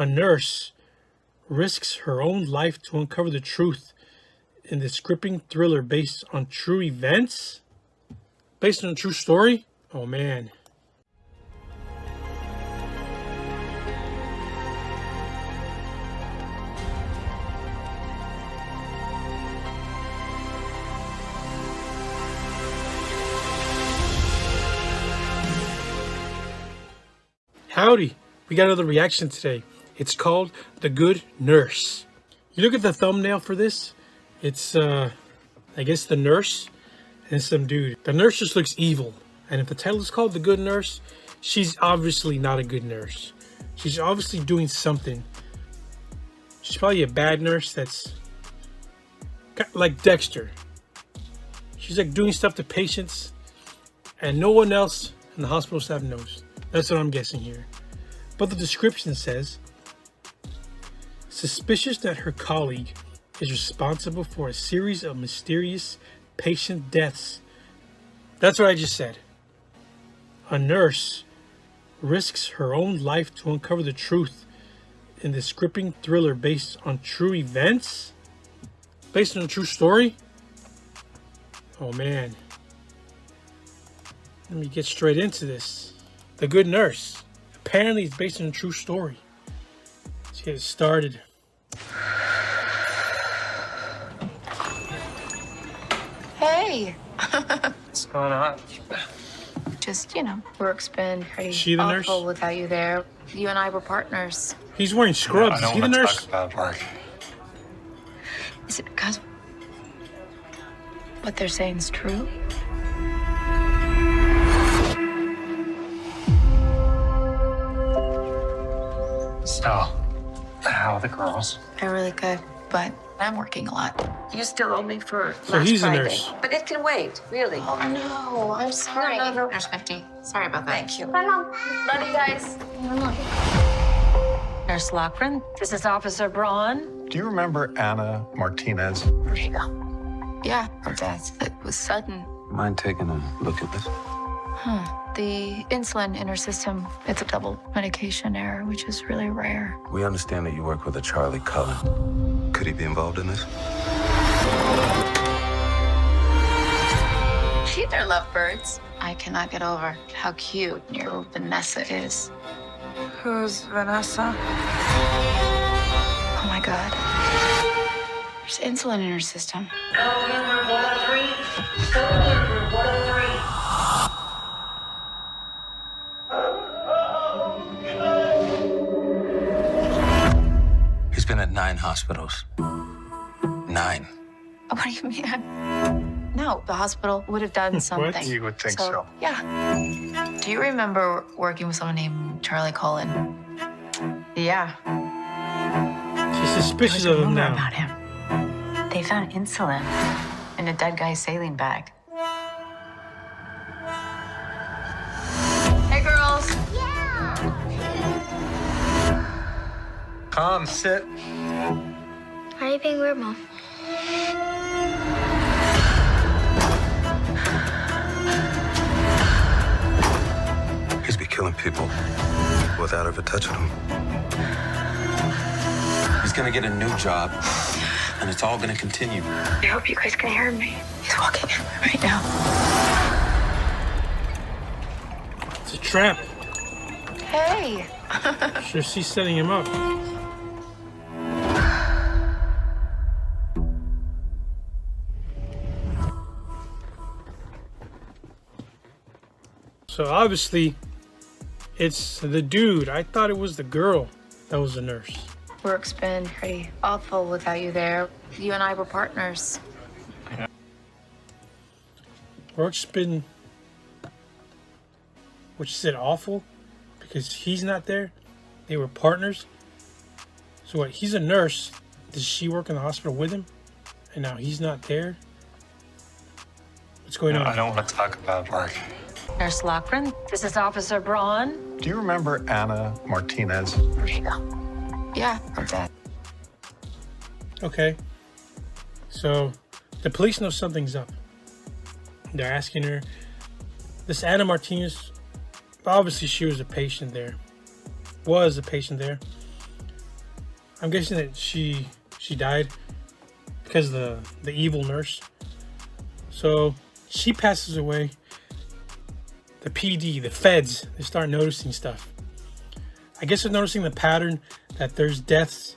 A nurse risks her own life to uncover the truth in this gripping thriller based on true events? Based on a true story? Oh man. Howdy, we got another reaction today. It's called The Good Nurse. You look at the thumbnail for this, it's I guess the nurse and some dude. The nurse just looks evil. And if the title is called The Good Nurse, she's obviously not a good nurse. She's obviously doing something. She's probably a bad nurse that's like Dexter. She's like doing stuff to patients and no one else in the hospital staff knows. That's what I'm guessing here. But the description says, suspicious that her colleague is responsible for a series of mysterious patient deaths. That's what I just said. A nurse risks her own life to uncover the truth in this gripping thriller based on true events? Based on a true story? Oh man. Let me get straight into this. The Good Nurse. Apparently it's based on a true story. Let's get it started. Hey. What's going on? Just, work's been pretty She the nurse? awful without you there. You and I were partners. He's wearing scrubs. I Is don't he the want to nurse? talk about work. Is it because what they're saying is true? So, how are the girls? They're really good, but I'm working a lot. You still owe me for So last he's a Friday. nurse. But it can wait, really. Oh no, I'm sorry. No. Nurse 50. Sorry about that. Thank you. Love you guys. Nurse Lochran, this is Officer Braun. Do you remember Anna Martinez? Where'd she go? Yeah, her death. It was sudden. Mind taking a look at this? The insulin in her system, it's a double medication error, which is really rare. We understand that you work with a Charlie Cullen. Could he be involved in this? They're lovebirds. I cannot get over how cute your Vanessa is. Who's Vanessa? Oh my God. There's insulin in her system. He's been at 9 hospitals. 9. What do you mean? No, the hospital would have done something. You would think so. Yeah. Do you remember working with someone named Charlie Cullen? Yeah. She's suspicious of him now. about him. They found insulin in a dead guy's saline bag. Hey, girls. Come, sit. Why are you being weird, Mom? He's been killing people without ever touching them. He's gonna get a new job, and it's all gonna continue. I hope you guys can hear me. He's walking in right now. It's a trap. Hey. Sure, she's setting him up. So obviously, it's the dude. I thought it was the girl that was the nurse. Work's been pretty awful without you there. You and I were partners. Work's been, what you said, awful? Because he's not there? They were partners? So what, he's a nurse. Does she work in the hospital with him? And now he's not there? What's going on? I don't want to talk about work. Nurse Lochran, this is Officer Braun. Do you remember Anna Martinez? Where'd she go? Yeah, her death. Okay. So the police know something's up. They're asking her. This Anna Martinez, obviously she was a patient there. Was a patient there. I'm guessing that she died because of the evil nurse. So she passes away. The PD, the feds, they start noticing stuff. I guess they're noticing the pattern that there's deaths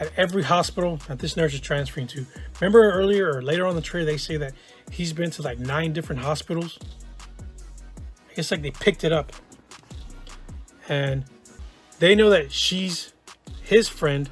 at every hospital that this nurse is transferring to. Remember earlier or later on in the trailer, they say that he's been to like 9 different hospitals. I guess like they picked it up. And they know that she's his friend.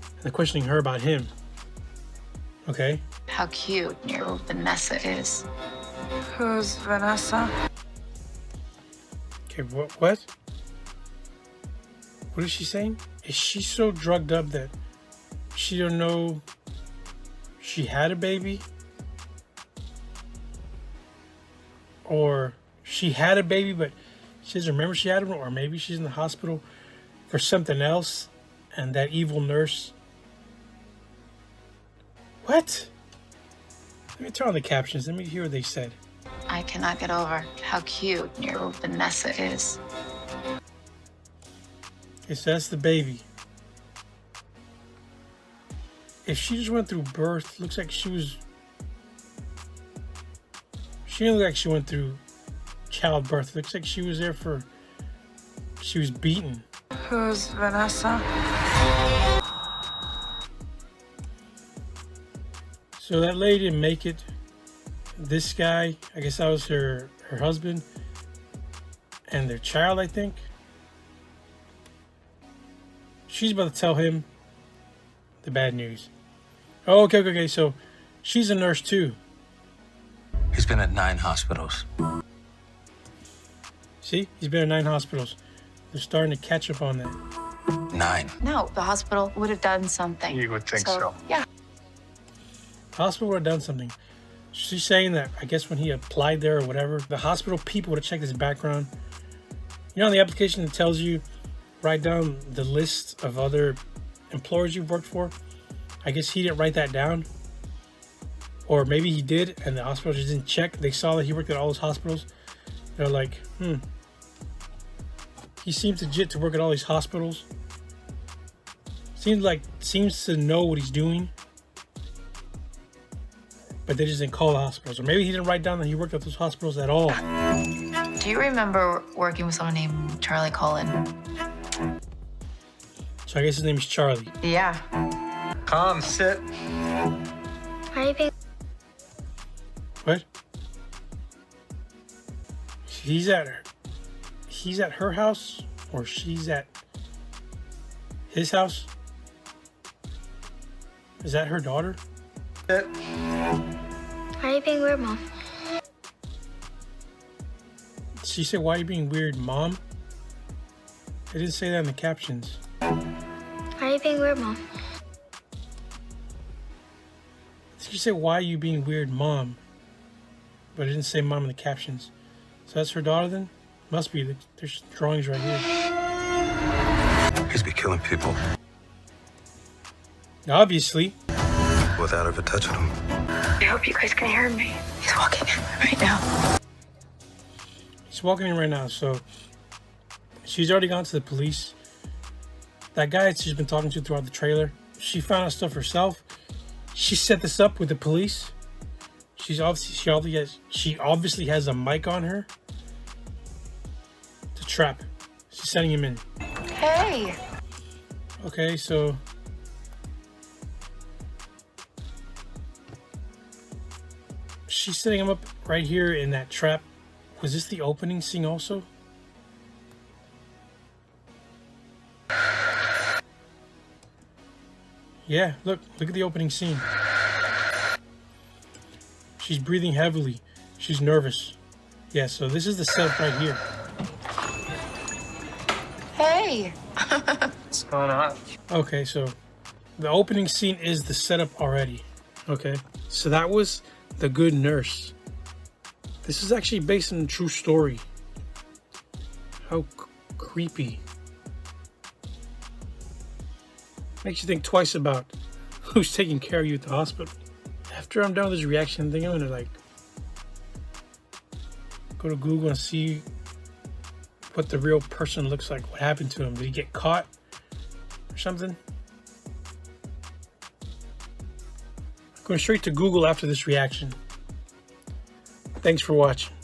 And they're questioning her about him. Okay. How cute your Vanessa is. Who's Vanessa? Okay, what? What is she saying? Is she so drugged up that she don't know she had a baby? Or she had a baby, but she doesn't remember she had one? Or maybe she's in the hospital for something else, and that evil nurse... What? Let me turn on the captions. Let me hear what they said. I cannot get over how cute your Vanessa is. Okay, so that's the baby. If she just went through birth, looks like she was... She didn't look like she went through childbirth. Looks like she was there for... She was beaten. Who's Vanessa? So that lady didn't make it. This guy, I guess that was her husband and their child, I think. She's about to tell him the bad news. Oh, okay. So she's a nurse too. He's been at 9 hospitals. See, he's been at 9 hospitals. They're starting to catch up on that. 9. No, the hospital would have done something. You would think so. Yeah. The hospital would have done something. She's saying that, I guess when he applied there or whatever, the hospital people would have checked his background. You know, on the application it tells you, write down the list of other employers you've worked for. I guess he didn't write that down. Or maybe he did and the hospital just didn't check. They saw that he worked at all those hospitals. They're like, he seems legit to work at all these hospitals. Seems to know what he's doing. But they just didn't call the hospitals. Or maybe he didn't write down that he worked at those hospitals at all. Do you remember working with someone named Charlie Cullen? So I guess his name is Charlie. Yeah. Come, sit. Why are you being What? He's at her house, or she's at his house? Is that her daughter? Sit. Why are you being weird, Mom? She said, "Why are you being weird, Mom?" They didn't say that in the captions. Why are you being weird, Mom? She said, "Why are you being weird, Mom?" But it didn't say Mom in the captions. So that's her daughter then? Must be. There's drawings right here. He's been killing people Obviously. without ever touching them. I hope you guys can hear me. He's walking in right now. He's walking in right now, so she's already gone to the police. That guy that she's been talking to throughout the trailer, she found out stuff herself. She set this up with the police. She obviously has a mic on her to trap. She's sending him in. Hey. Okay, so she's setting him up right here in that trap. Was this the opening scene also? Yeah, look at the opening scene. She's breathing heavily. She's nervous. Yeah, so this is the setup right here. Hey. What's going on? Okay, so the opening scene is the setup already. Okay, so that was The Good Nurse. This is actually based on a true story. How creepy. Makes you think twice about who's taking care of you at the hospital. After I'm done with this reaction thing, I'm gonna go to Google and see what the real person looks like. What happened to him? Did he get caught? something? Going straight to Google after this reaction. Thanks for watching.